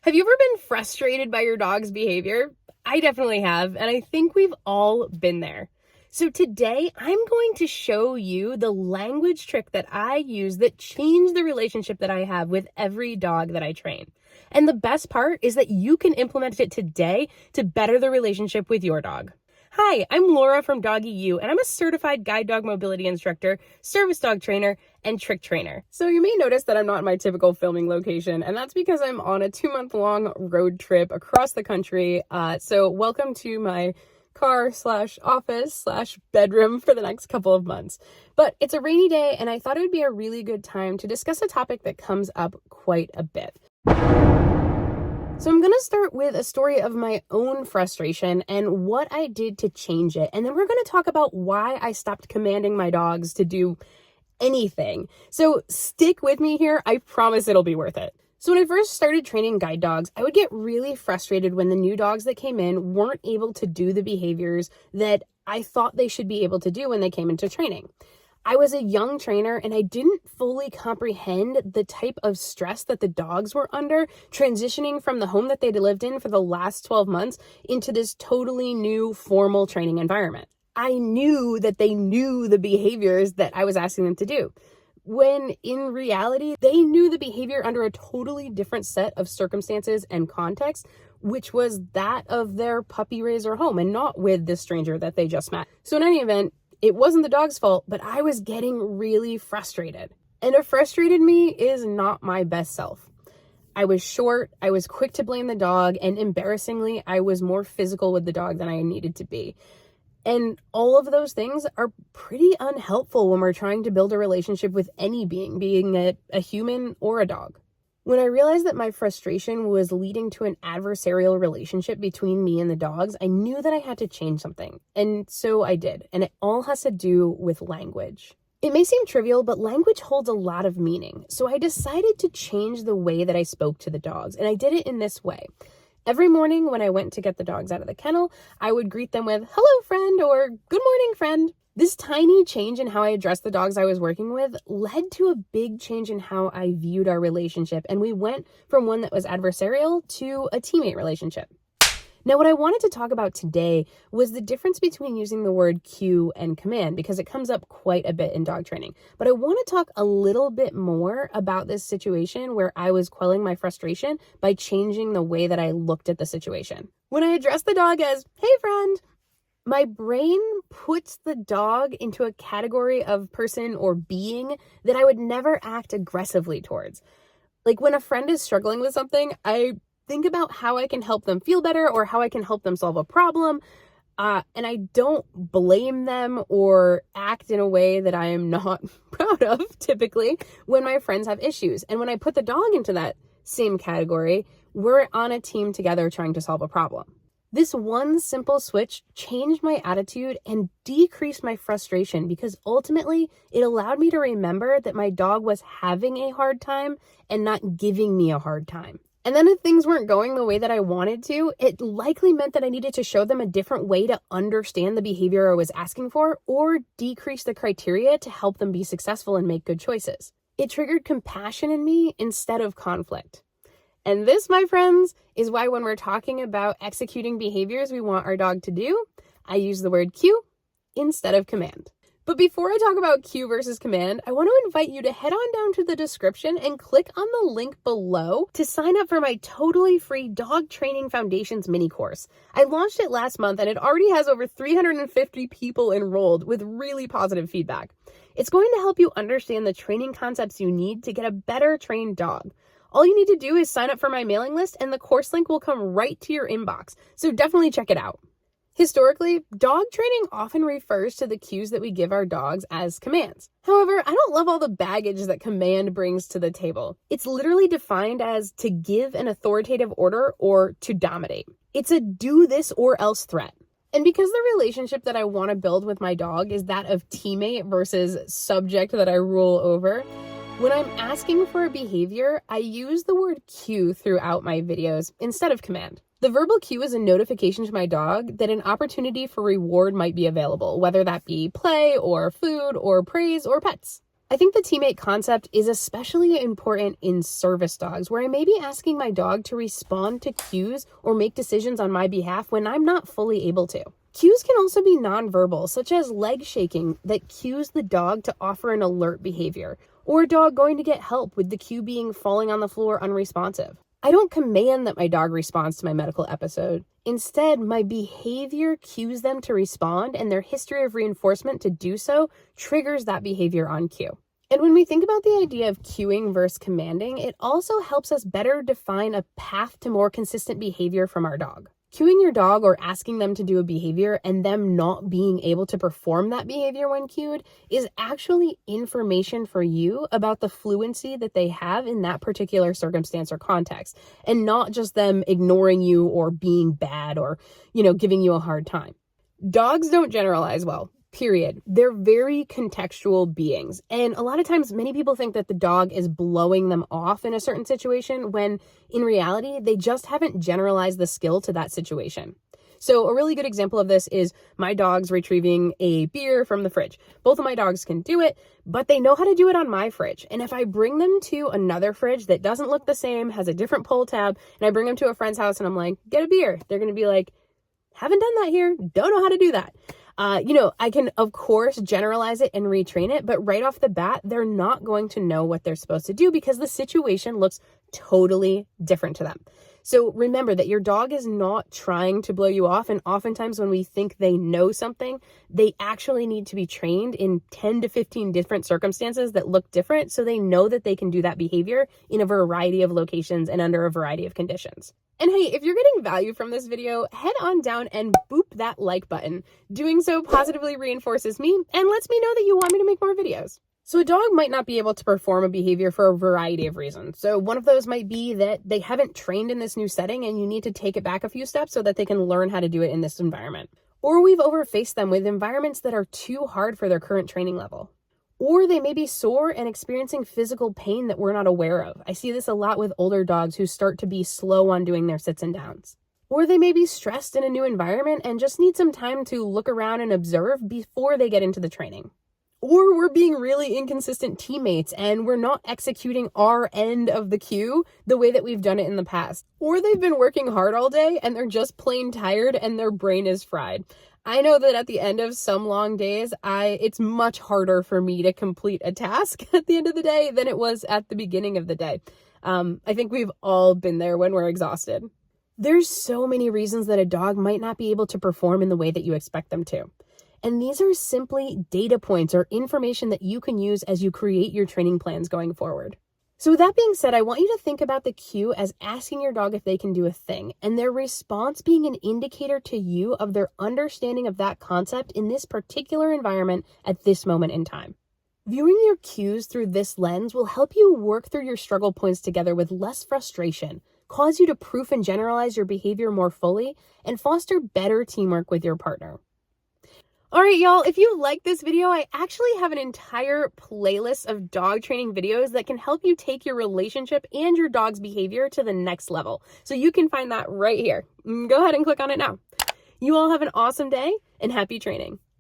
Have you ever been frustrated by your dog's behavior? I definitely have, and I think we've all been there. So today, I'm going to show you the language trick that I use that changed the relationship that I have with every dog that I train. And the best part is that you can implement it today to better the relationship with your dog. Hi, I'm Laura from Doggy U, and I'm a certified guide dog mobility instructor, service dog trainer, and trick trainer. So you may notice that I'm not in my typical filming location, and that's because I'm on a 2-month-long road trip across the country. So welcome to my car/office/bedroom for the next couple of months. But it's a rainy day, and I thought it would be a really good time to discuss a topic that comes up quite a bit. So I'm going to start with a story of my own frustration and what I did to change it. And then we're going to talk about why I stopped commanding my dogs to do anything. So stick with me here. I promise it'll be worth it. So when I first started training guide dogs, I would get really frustrated when the new dogs that came in weren't able to do the behaviors that I thought they should be able to do when they came into training. I was a young trainer and I didn't fully comprehend the type of stress that the dogs were under, transitioning from the home that they'd lived in for the last 12 months into this totally new formal training environment. I knew that they knew the behaviors that I was asking them to do, when in reality, they knew the behavior under a totally different set of circumstances and context, which was that of their puppy raiser home and not with this stranger that they just met. So in any event, it wasn't the dog's fault, but I was getting really frustrated. And a frustrated me is not my best self. I was short, I was quick to blame the dog, and embarrassingly, I was more physical with the dog than I needed to be. And all of those things are pretty unhelpful when we're trying to build a relationship with any being it a human or a dog. When I realized that my frustration was leading to an adversarial relationship between me and the dogs, I knew that I had to change something. And so I did. And it all has to do with language. It may seem trivial, but language holds a lot of meaning. So I decided to change the way that I spoke to the dogs. And I did it in this way. Every morning when I went to get the dogs out of the kennel, I would greet them with, "Hello, friend," or "Good morning, friend." This tiny change in how I addressed the dogs I was working with led to a big change in how I viewed our relationship, and we went from one that was adversarial to a teammate relationship. Now, what I wanted to talk about today was the difference between using the word cue and command, because it comes up quite a bit in dog training. But I want to talk a little bit more about this situation where I was quelling my frustration by changing the way that I looked at the situation. When I addressed the dog as, "Hey, friend," my brain puts the dog into a category of person or being that I would never act aggressively towards. Like when a friend is struggling with something, I think about how I can help them feel better or how I can help them solve a problem. And I don't blame them or act in a way that I am not proud of, typically, when my friends have issues. And when I put the dog into that same category, we're on a team together trying to solve a problem. This one simple switch changed my attitude and decreased my frustration because ultimately it allowed me to remember that my dog was having a hard time and not giving me a hard time. And then if things weren't going the way that I wanted to, it likely meant that I needed to show them a different way to understand the behavior I was asking for or decrease the criteria to help them be successful and make good choices. It triggered compassion in me instead of conflict. And this, my friends, is why when we're talking about executing behaviors we want our dog to do, I use the word cue instead of command. But before I talk about cue versus command, I want to invite you to head on down to the description and click on the link below to sign up for my totally free Dog Training Foundations mini course. I launched it last month and it already has over 350 people enrolled with really positive feedback. It's going to help you understand the training concepts you need to get a better trained dog. All you need to do is sign up for my mailing list and the course link will come right to your inbox. So definitely check it out. Historically, dog training often refers to the cues that we give our dogs as commands. However, I don't love all the baggage that command brings to the table. It's literally defined as to give an authoritative order or to dominate. It's a do this or else threat. And because the relationship that I want to build with my dog is that of teammate versus subject that I rule over, when I'm asking for a behavior, I use the word cue throughout my videos instead of command. The verbal cue is a notification to my dog that an opportunity for reward might be available, whether that be play or food or praise or pets. I think the teammate concept is especially important in service dogs, where I may be asking my dog to respond to cues or make decisions on my behalf when I'm not fully able to. Cues can also be nonverbal, such as leg shaking that cues the dog to offer an alert behavior, or a dog going to get help with the cue being falling on the floor unresponsive. I don't command that my dog responds to my medical episode. Instead, my behavior cues them to respond, and their history of reinforcement to do so triggers that behavior on cue. And when we think about the idea of cueing versus commanding, it also helps us better define a path to more consistent behavior from our dog. Cueing your dog or asking them to do a behavior and them not being able to perform that behavior when cued is actually information for you about the fluency that they have in that particular circumstance or context, and not just them ignoring you or being bad or, giving you a hard time. Dogs don't generalize well. Period. They're very contextual beings. And a lot of times, many people think that the dog is blowing them off in a certain situation when in reality, they just haven't generalized the skill to that situation. So a really good example of this is my dog's retrieving a beer from the fridge. Both of my dogs can do it, but they know how to do it on my fridge. And if I bring them to another fridge that doesn't look the same, has a different pull tab, and I bring them to a friend's house and I'm like, get a beer, they're going to be like, haven't done that here, don't know how to do that. I can, of course, generalize it and retrain it, but right off the bat, they're not going to know what they're supposed to do because the situation looks totally different to them. So remember that your dog is not trying to blow you off. And oftentimes when we think they know something, they actually need to be trained in 10 to 15 different circumstances that look different so they know that they can do that behavior in a variety of locations and under a variety of conditions. And hey, if you're getting value from this video, head on down and boop that like button. Doing so positively reinforces me and lets me know that you want me to make more videos. So a dog might not be able to perform a behavior for a variety of reasons. So one of those might be that they haven't trained in this new setting and you need to take it back a few steps so that they can learn how to do it in this environment. Or we've overfaced them with environments that are too hard for their current training level. Or they may be sore and experiencing physical pain that we're not aware of. I see this a lot with older dogs who start to be slow on doing their sits and downs. Or they may be stressed in a new environment and just need some time to look around and observe before they get into the training. Or we're being really inconsistent teammates and we're not executing our end of the cue the way that we've done it in the past. Or they've been working hard all day and they're just plain tired and their brain is fried. I know that at the end of some long days, it's much harder for me to complete a task at the end of the day than it was at the beginning of the day. I think we've all been there when we're exhausted. There's so many reasons that a dog might not be able to perform in the way that you expect them to. And these are simply data points or information that you can use as you create your training plans going forward. So with that being said, I want you to think about the cue as asking your dog if they can do a thing, and their response being an indicator to you of their understanding of that concept in this particular environment at this moment in time. Viewing your cues through this lens will help you work through your struggle points together with less frustration, cause you to proof and generalize your behavior more fully, and foster better teamwork with your partner. All right, y'all, if you like this video, I actually have an entire playlist of dog training videos that can help you take your relationship and your dog's behavior to the next level. So you can find that right here. Go ahead and click on it now. You all have an awesome day and happy training.